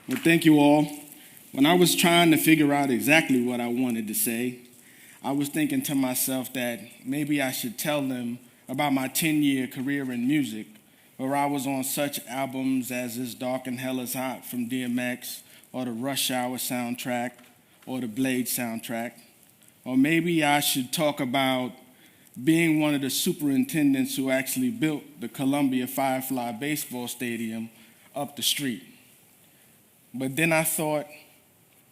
Well, thank you all. When I was trying to figure out exactly what I wanted to say, I was thinking to myself that maybe I should tell them about my 10-year career in music, where I was on such albums as It's Dark and Hell Is Hot from DMX, or the Rush Hour soundtrack, or the Blade soundtrack. Or maybe I should talk about being one of the superintendents who actually built the Columbia Firefly baseball stadium up the street. But then I thought,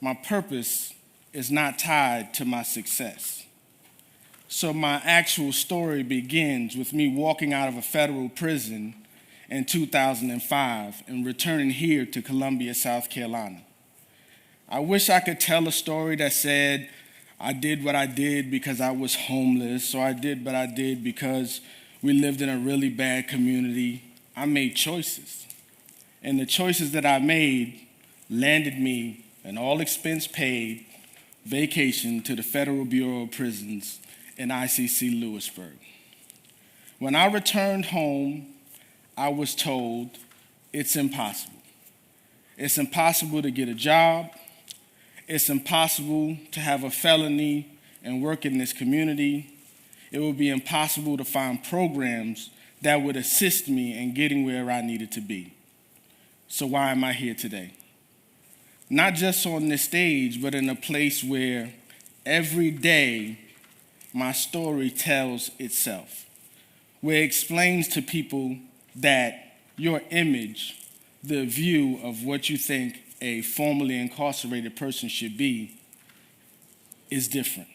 my purpose is not tied to my success. So my actual story begins with me walking out of a federal prison in 2005 and returning here to Columbia, South Carolina. I wish I could tell a story that said, I did what I did because I was homeless, or I did what I did because we lived in a really bad community. I made choices. And the choices that I made landed me an all-expense-paid vacation to the Federal Bureau of Prisons in ICC Lewisburg. When I returned home, I was told it's impossible. It's impossible to get a job. It's impossible to have a felony and work in this community. It would be impossible to find programs that would assist me in getting where I needed to be. So why am I here today? Not just on this stage, but in a place where every day my story tells itself, where it explains to people that your image, the view of what you think a formerly incarcerated person should be, is different.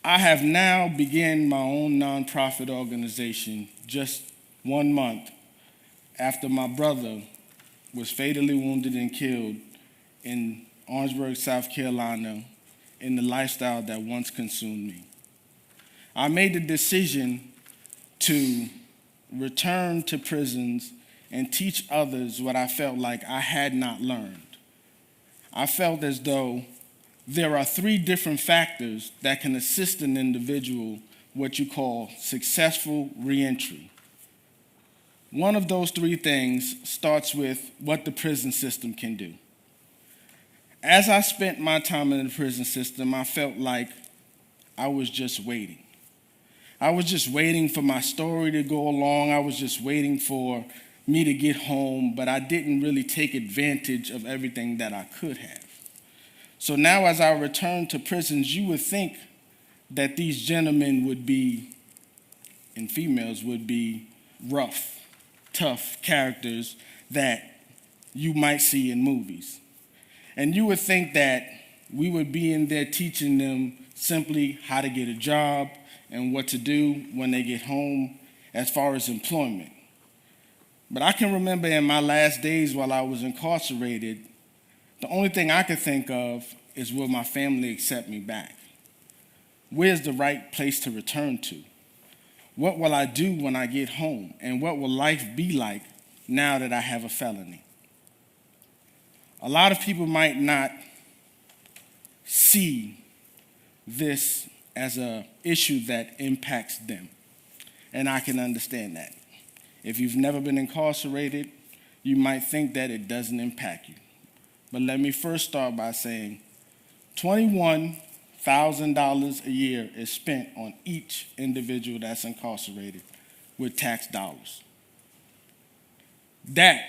I have now begun my own nonprofit organization just 1 month after my brother was fatally wounded and killed in Orangeburg, South Carolina, in the lifestyle that once consumed me. I made the decision to return to prisons and teach others what I felt like I had not learned. I felt as though there are 3 different factors that can assist an individual what you call successful reentry. One of those 3 things starts with what the prison system can do. As I spent my time in the prison system, I felt like I was just waiting. I was just waiting for my story to go along. I was just waiting for me to get home, but I didn't really take advantage of everything that I could have. So now as I return to prisons, you would think that these gentlemen would be, and females would be, rough, tough characters that you might see in movies. And you would think that we would be in there teaching them simply how to get a job and what to do when they get home as far as employment. But I can remember in my last days while I was incarcerated, the only thing I could think of is, will my family accept me back? Where's the right place to return to? What will I do when I get home? And what will life be like now that I have a felony? A lot of people might not see this as an issue that impacts them, and I can understand that. If you've never been incarcerated, you might think that it doesn't impact you. But let me first start by saying $21,000 a year is spent on each individual that's incarcerated with tax dollars. That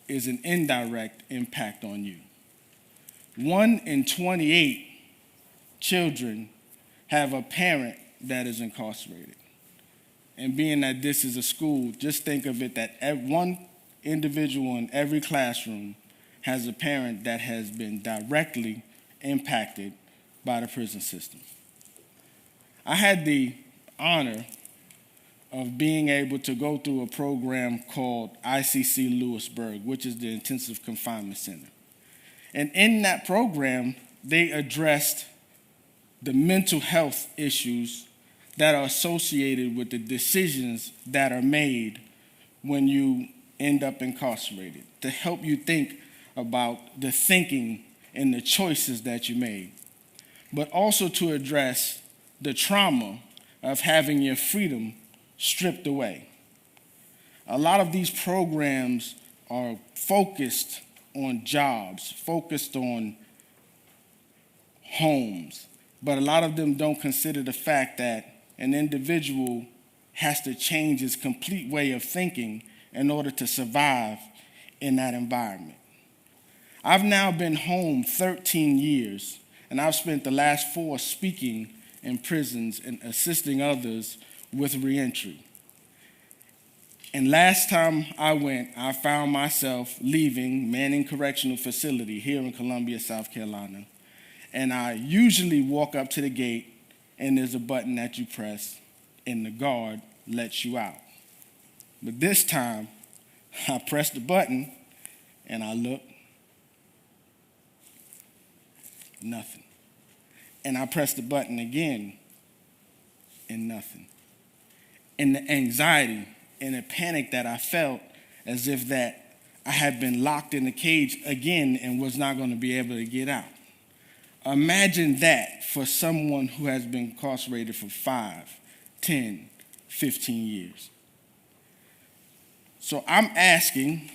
is an indirect impact on you. 1 in 28 children have a parent that is incarcerated. And being that this is a school, just think of it that one individual in every classroom has a parent that has been directly impacted by the prison system. I had the honor of being able to go through a program called ICC Lewisburg, which is the Intensive Confinement Center. And in that program, they addressed the mental health issues that are associated with the decisions that are made when you end up incarcerated, to help you think about the thinking and the choices that you made, but also to address the trauma of having your freedom stripped away. A lot of these programs are focused on jobs, focused on homes, but a lot of them don't consider the fact that an individual has to change his complete way of thinking in order to survive in that environment. I've now been home 13 years, and I've spent the last 4 speaking in prisons and assisting others with reentry. And last time I went, I found myself leaving Manning Correctional Facility here in Columbia, South Carolina. And I usually walk up to the gate, and there's a button that you press, and the guard lets you out. But this time, I pressed the button, and I looked, nothing. And I pressed the button again, and nothing. And the anxiety and the panic that I felt, as if that I had been locked in a cage again and was not going to be able to get out. Imagine that for someone who has been incarcerated for 5, 10, 15 years. So I'm asking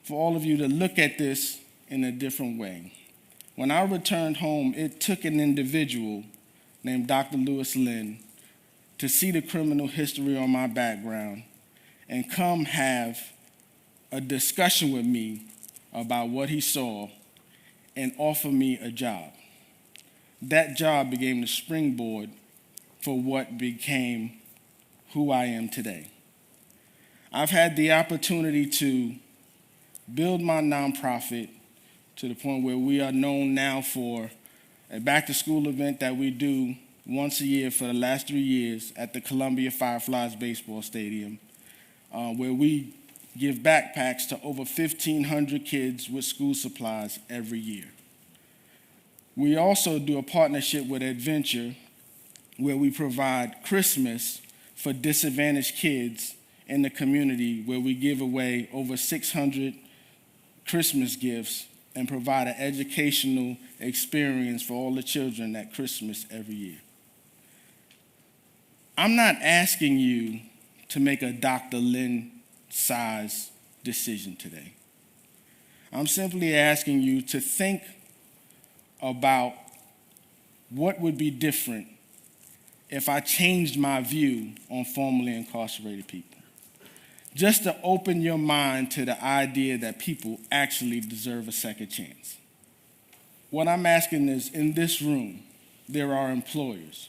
for all of you to look at this in a different way. When I returned home, it took an individual named Dr. Lewis Lynn to see the criminal history on my background and come have a discussion with me about what he saw and offer me a job. That job became the springboard for what became who I am today. I've had the opportunity to build my nonprofit to the point where we are known now for a back-to-school event that we do once a year for the last 3 years at the Columbia Fireflies Baseball Stadium, where we give backpacks to over 1,500 kids with school supplies every year. We also do a partnership with Adventure, where we provide Christmas for disadvantaged kids in the community, where we give away over 600 Christmas gifts and provide an educational experience for all the children at Christmas every year. I'm not asking you to make a Dr. Lynn-size decision today. I'm simply asking you to think about what would be different if I changed my view on formerly incarcerated people. Just to open your mind to the idea that people actually deserve a second chance. What I'm asking is, in this room, there are employers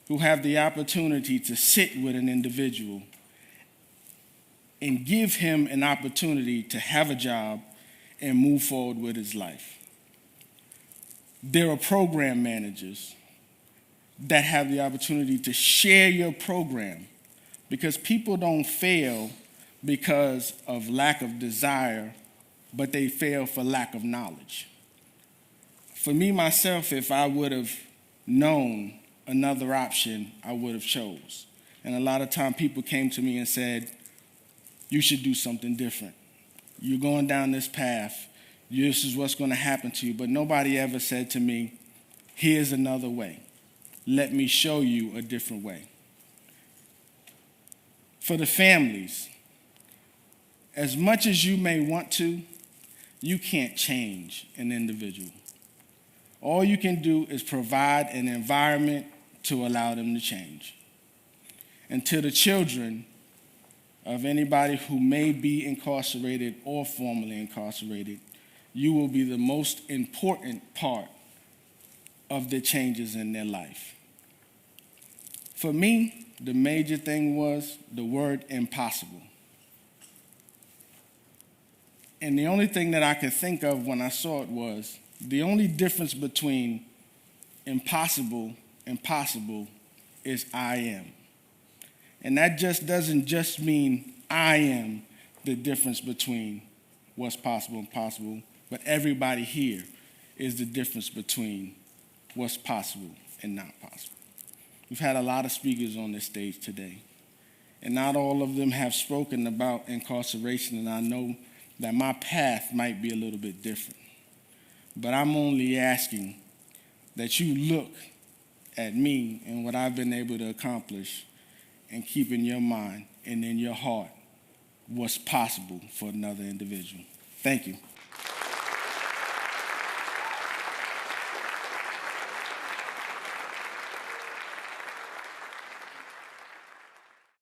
who have the opportunity to sit with an individual and give him an opportunity to have a job and move forward with his life. There are program managers that have the opportunity to share your program, because people don't fail because of lack of desire, but they fail for lack of knowledge. For me, myself, if I would have known another option, I would have chose. And a lot of time people came to me and said, you should do something different. You're going down this path. This is what's going to happen to you. But nobody ever said to me, here's another way. Let me show you a different way. For the families, as much as you may want to, you can't change an individual. All you can do is provide an environment to allow them to change. And to the children of anybody who may be incarcerated or formerly incarcerated, you will be the most important part of the changes in their life. For me, the major thing was the word impossible. And the only thing that I could think of when I saw it was, the only difference between impossible and possible is I am. And that just doesn't just mean I am the difference between what's possible and possible, but everybody here is the difference between what's possible and not possible. We've had a lot of speakers on this stage today, and not all of them have spoken about incarceration, and I know that my path might be a little bit different. But I'm only asking that you look at me and what I've been able to accomplish and keep in your mind and in your heart what's possible for another individual. Thank you.